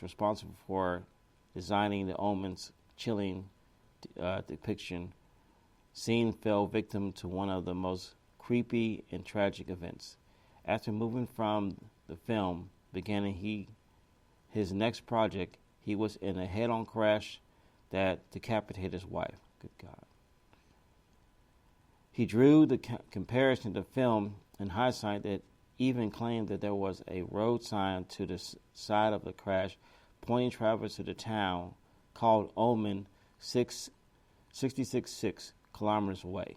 was responsible for designing the Omen's chilling depiction, Scene fell victim to one of the most creepy and tragic events. After moving from the film, beginning his next project, he was in a head-on crash that decapitated his wife. Good God. He drew the comparison to film in hindsight that even claimed that there was a road sign to the side of the crash pointing travelers to the town called Omen 666 kilometers away.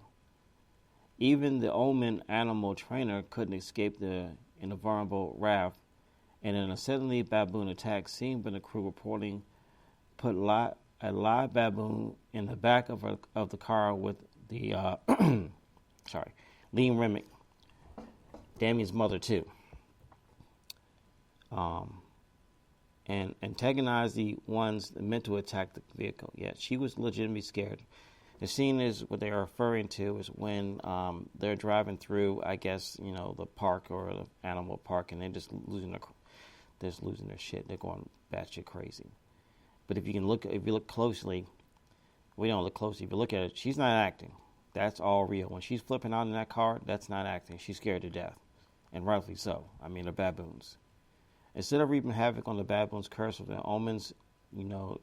Even the Omen animal trainer couldn't escape the invulnerable raft, and an unsettling baboon attack seen by the crew reporting put a live baboon in the back of the car with the Liam Remick, Damien's mother too, and antagonized the ones meant to attack the vehicle. Yeah, she was legitimately scared. The scene is what they're referring to is when they're driving through, I guess, the park or the animal park, and they're just losing their shit. They're going batshit crazy. But if you look closely, we don't look closely. If you look at it, she's not acting. That's all real. When she's flipping out in that car, that's not acting. She's scared to death, and rightfully so. I mean, the baboons. Instead of reaping havoc on the baboons' curse of the omens,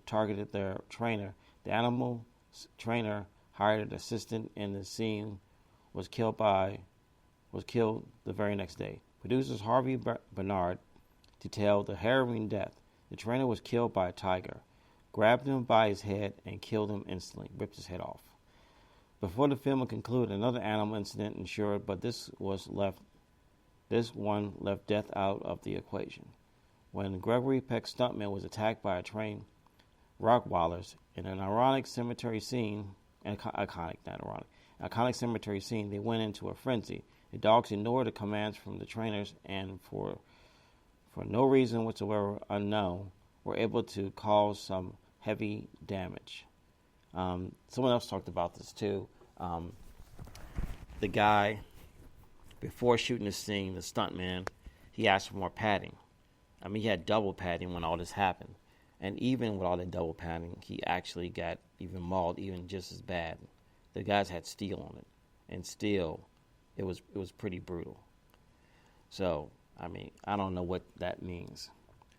targeted their trainer. The animal trainer hired an assistant, and the scene was killed the very next day. Producers Harvey Bernard detailed the harrowing death. The trainer was killed by a tiger, grabbed him by his head, and killed him instantly, ripped his head off. Before the film would conclude, another animal incident ensued, but this one left death out of the equation. When Gregory Peck's stuntman was attacked by a trained Rottweilers in an iconic cemetery scene, they went into a frenzy. The dogs ignored the commands from the trainers and for no reason whatsoever unknown, were able to cause some heavy damage. Someone else talked about this too. The guy, before shooting the scene, the stuntman, he asked for more padding. I mean, he had double padding when all this happened. And even with all that double padding, he actually got even mauled, even just as bad. The guys had steel on it. And still, it was pretty brutal. So, I mean, I don't know what that means.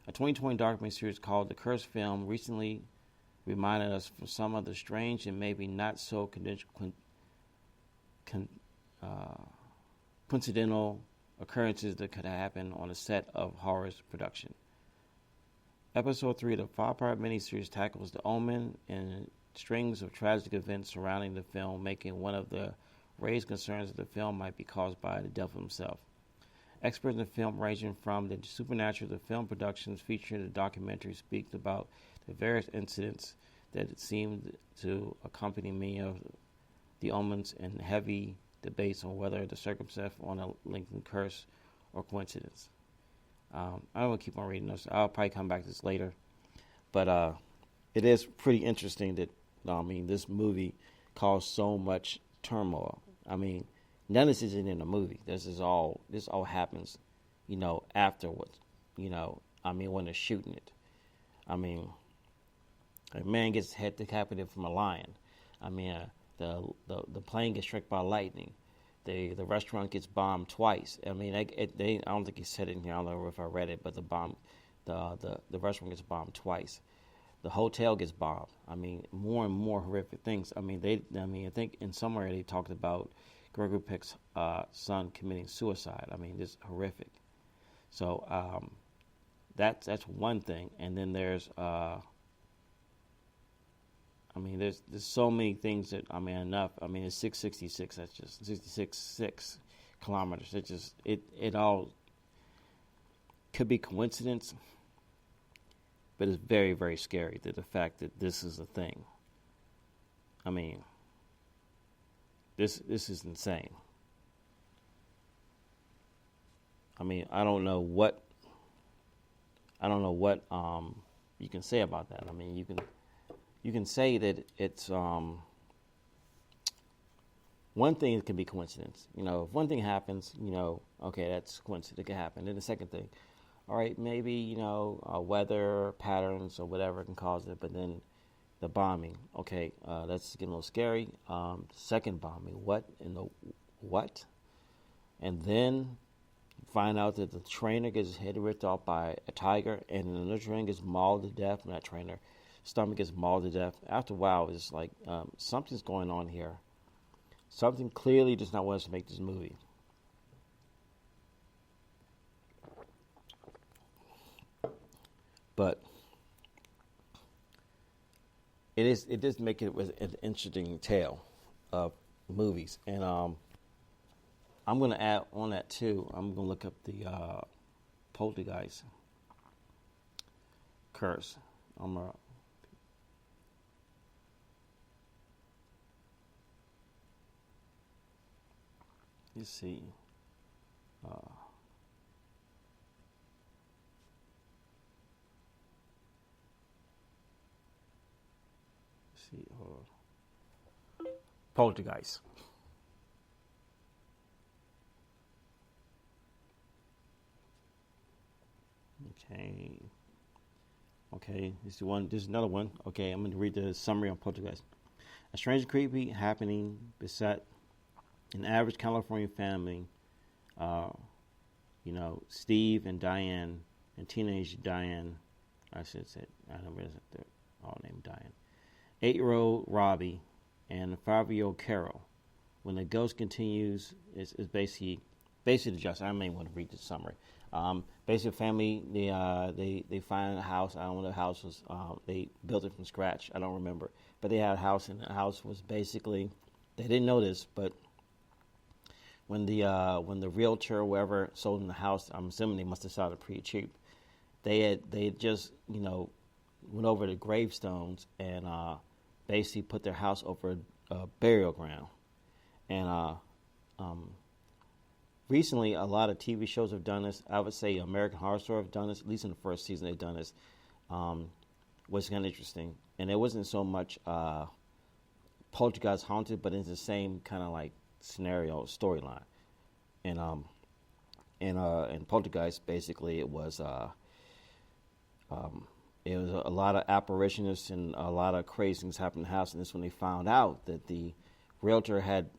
A 2020 documentary series called The Cursed Film recently reminded us of some of the strange and maybe not so coincidental occurrences that could happen on a set of horror production. Episode 3 of the 5-part miniseries tackles the omen and strings of tragic events surrounding the film, making one of the raised concerns that the film might be caused by the devil himself. Experts in film ranging from the supernatural to film productions featured in the documentary speak about the various incidents that seemed to accompany many of the omens and heavy debates on whether the circumstance on a linked curse or coincidence. I don't want to keep on reading those. I'll probably come back to this later. But it is pretty interesting that, this movie caused so much turmoil. I mean, none of this isn't in the movie. This all happens, afterwards. When they're shooting it. I mean, a man gets his head decapitated from a lion. I mean, the plane gets struck by lightning. The restaurant gets bombed twice. I mean, I don't think he said it in here. I don't know if I read it, but the restaurant gets bombed twice. The hotel gets bombed. I mean, more and more horrific things. I think in somewhere they talked about Gregory Peck's son committing suicide. I mean, just horrific. So that's one thing. And then there's there's so many things that, enough. It's 666. That's just 66 kilometers. It all could be coincidence, but it's very, very scary that the fact that this is a thing. I mean, this is insane. I mean, I don't know what you can say about that. I mean, you can say that it's one thing. It can be coincidence. If one thing happens, okay, that's coincidence. It can happen. Then the second thing, all right, maybe weather patterns or whatever can cause it, but then the bombing. Okay, that's getting a little scary. Second bombing, what in the what? And then find out that the trainer gets head ripped off by a tiger, and another trainer gets mauled to death, and that trainer stomach gets mauled to death. After a while, it's like something's going on here. Something clearly does not want us to make this movie. But it does make it an interesting tale of movies, and I'm going to add on that too. I'm going to look up the poltergeist curse. Let's see. Uh, let's see. Poltergeist. Okay. Okay. This is one. This is another one. Okay, I'm going to read the summary on Poltergeist. A strange, creepy happening beset an average California family. Uh, Steve and Diane, and teenage Diane. I should say, I don't realize that they're all named Diane. 8-year-old Robbie and 5-year-old Carol. When the ghost continues, it's basically the just. I may want to read the summary. Basically, family they find a house. I don't know what the house was. They built it from scratch. I don't remember, but they had a house, and the house was basically, they didn't know this, but when the realtor or whoever sold them the house, I'm assuming they must have sold it pretty cheap. They had just went over the gravestones and basically put their house over a burial ground. And recently, a lot of TV shows have done this. I would say American Horror Story have done this. At least in the first season, they've done this. Was kind of interesting, and it wasn't so much Poltergeist haunted, but it's the same kind of like scenario storyline. And in Poltergeist, basically, it was a lot of apparitions and a lot of crazy things happened in the house. And this when they found out that the realtor had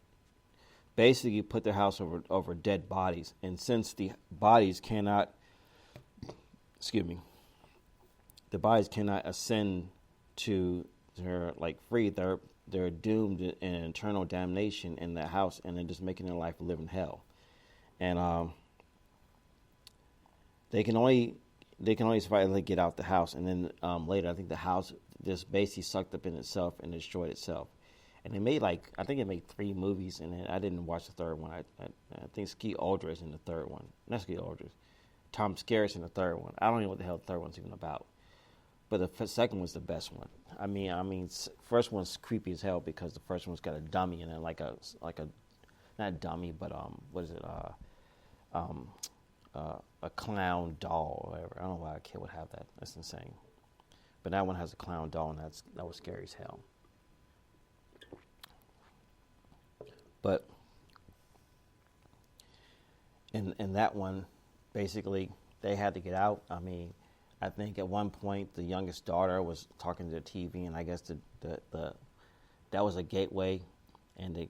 basically put their house over dead bodies. And since the bodies cannot, the bodies cannot ascend to their free, they're doomed in eternal damnation in the house, and they're just making their life a living hell. And they can only survive if they get out the house. And then later, I think the house just basically sucked up in itself and destroyed itself. And they made I think it made 3 movies, and I didn't watch the third one. I think Skeet Ulrich is in the third one. Not Skeet Ulrich. Tom Skerritt's in the third one. I don't know what the hell the third one's even about. But the second one's the best one. I mean, first one's creepy as hell because the first one's got a dummy and then like a not dummy, but what is it? A clown doll or whatever. I don't know why a kid would have that. That's insane. But that one has a clown doll, and that was scary as hell. But in that one, basically, they had to get out. I mean, I think at one point the youngest daughter was talking to the TV, and I guess that was a gateway, and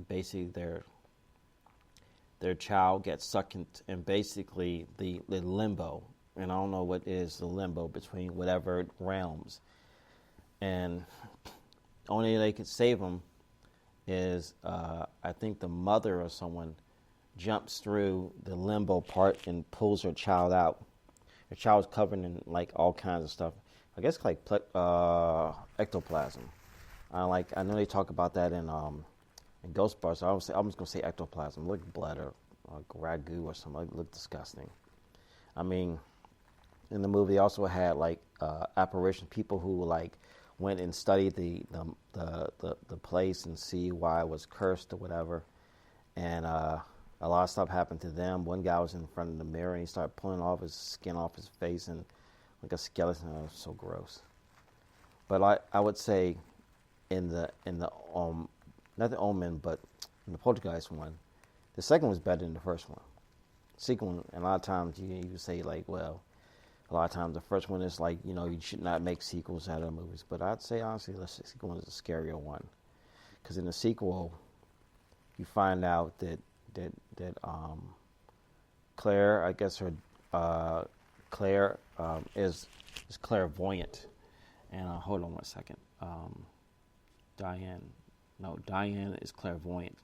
basically their child gets sucked in basically the limbo, and I don't know what is the limbo between whatever realms, and only they could save them is I think the mother or someone jumps through the limbo part and pulls her child out. Her child's covered in all kinds of stuff. I guess ectoplasm. I know they talk about that in Ghostbusters. I was gonna say ectoplasm. Look blood or ragu or something. Look disgusting. I mean, in the movie, they also had apparition people who went and studied the place and see why it was cursed or whatever, and a lot of stuff happened to them. One guy was in front of the mirror and he started pulling off his skin off his face and like a skeleton. It was so gross. But I would say in the not the Omen, but in the Poltergeist one, the second was better than the first one. sequel, and a lot of times you say like, well, a lot of times the first one is like, you should not make sequels out of movies. But I'd say honestly, the sequel is a scarier one, because in the sequel, you find out that Claire, I guess her Claire is clairvoyant, and hold on one second, Diane is clairvoyant,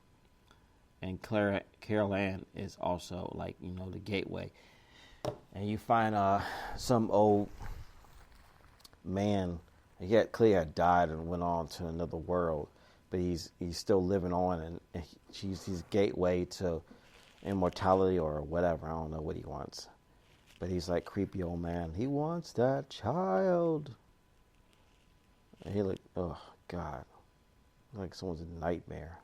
and Carol Ann is also like the gateway, and you find some old man. Yet Claire had died and went on to another world, but he's still living on, and she's his gateway to immortality or whatever. I don't know what he wants, but he's like creepy old man. He wants that child. And he looked, oh God, like someone's nightmare.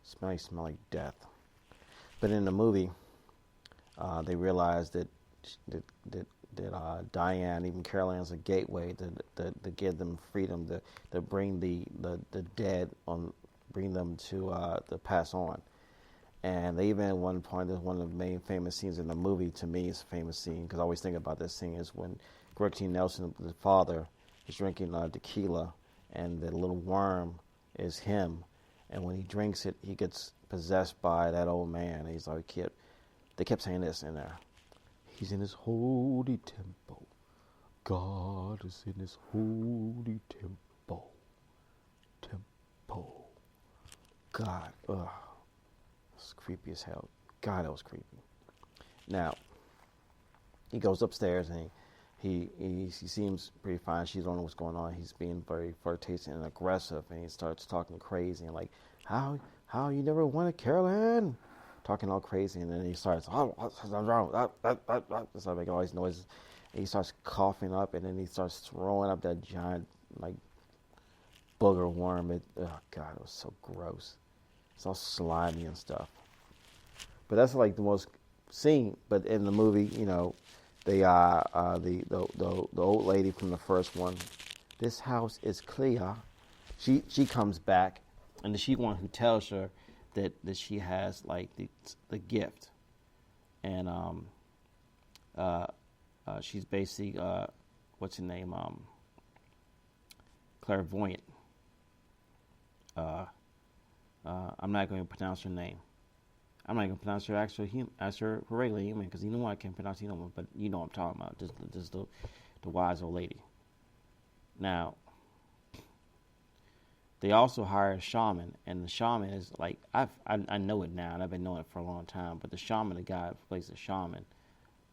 Smell like death. But in the movie, they realized that Diane, even Carol Ann's a gateway to give them freedom, to bring the dead on, bring them to pass on. And they even at one point, one of the main famous scenes in the movie, to me, is a famous scene, because I always think about this scene, is when Greg T. Nelson, the father, is drinking tequila, and the little worm is him. And when he drinks it, he gets possessed by that old man. And he's like, they kept saying this in there. He's in his holy temple. God is in his holy temple. Temple. God. Ugh. It's creepy as hell. God, that was creepy. Now, he goes upstairs and he seems pretty fine. She don't know what's going on. He's being very flirtatious and aggressive, and he starts talking crazy and like, how you never wanted Carol Ann? Talking all crazy, and then he starts, start making all these noises. And he starts coughing up, and then he starts throwing up that giant like booger worm. Oh God, it was so gross. It's all slimy and stuff. But that's like the most scene. But in the movie, they the old lady from the first one, this house is clear. She comes back, and she's one who tells her that she has like the gift, and she's basically what's her name, clairvoyant. I'm not going to pronounce her name. I'm not going to pronounce her as her regular human, because you know I can't pronounce human, but you know what I'm talking about. Just the wise old lady. Now, they also hire a shaman, and the shaman is like, I know it now, and I've been knowing it for a long time, but the shaman, the guy who plays the shaman,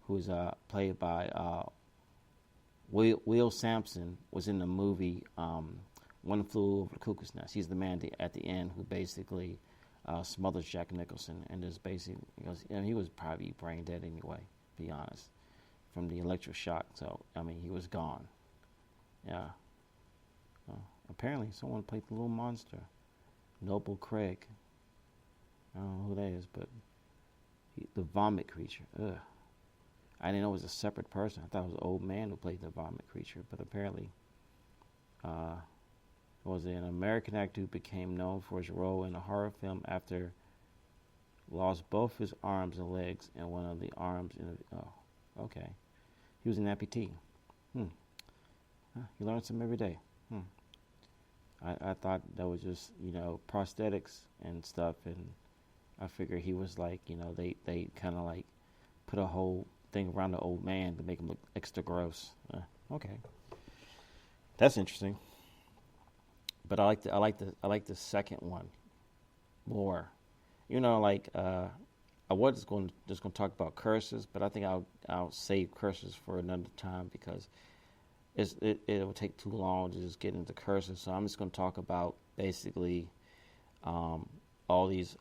who's played by Will Sampson, was in the movie One Flew Over the Cuckoo's Nest. He's the man at the end who basically smothers Jack Nicholson, and just basically, he was probably brain dead anyway, to be honest, from the electric shock. So, he was gone. Yeah. Apparently, someone played the little monster, Noble Craig. I don't know who that is, but the vomit creature. Ugh. I didn't know it was a separate person. I thought it was an old man who played the vomit creature, but apparently, was an American actor who became known for his role in a horror film after lost both his arms and legs, and one of the arms okay. He was an amputee. You learn something every day. I thought that was just, prosthetics and stuff, and I figured he was like, they kind of like put a whole thing around the old man to make him look extra gross. Okay. That's interesting. But I like the second one more. I was just going to talk about curses, but I think I'll save curses for another time, because it will take too long to just get into curses. So I'm just going to talk about basically all these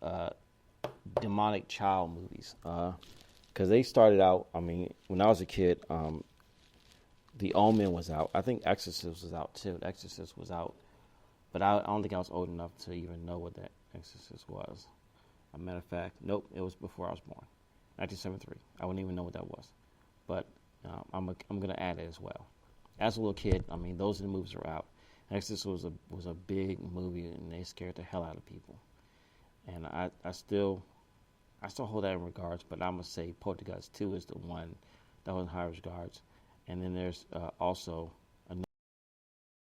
demonic child movies, because they started out. When I was a kid, The Omen was out. I think Exorcist was out too. Exorcist was out. But I don't think I was old enough to even know what that Exorcist was. As a matter of fact, nope, it was before I was born, 1973. I wouldn't even know what that was. But I'm going to add it as well. As a little kid, those are the movies were out. Exorcist was a big movie, and they scared the hell out of people. And I I still hold that in regards, but I'm gonna say Poltergeist 2 is the one that was in high regards. And then there's also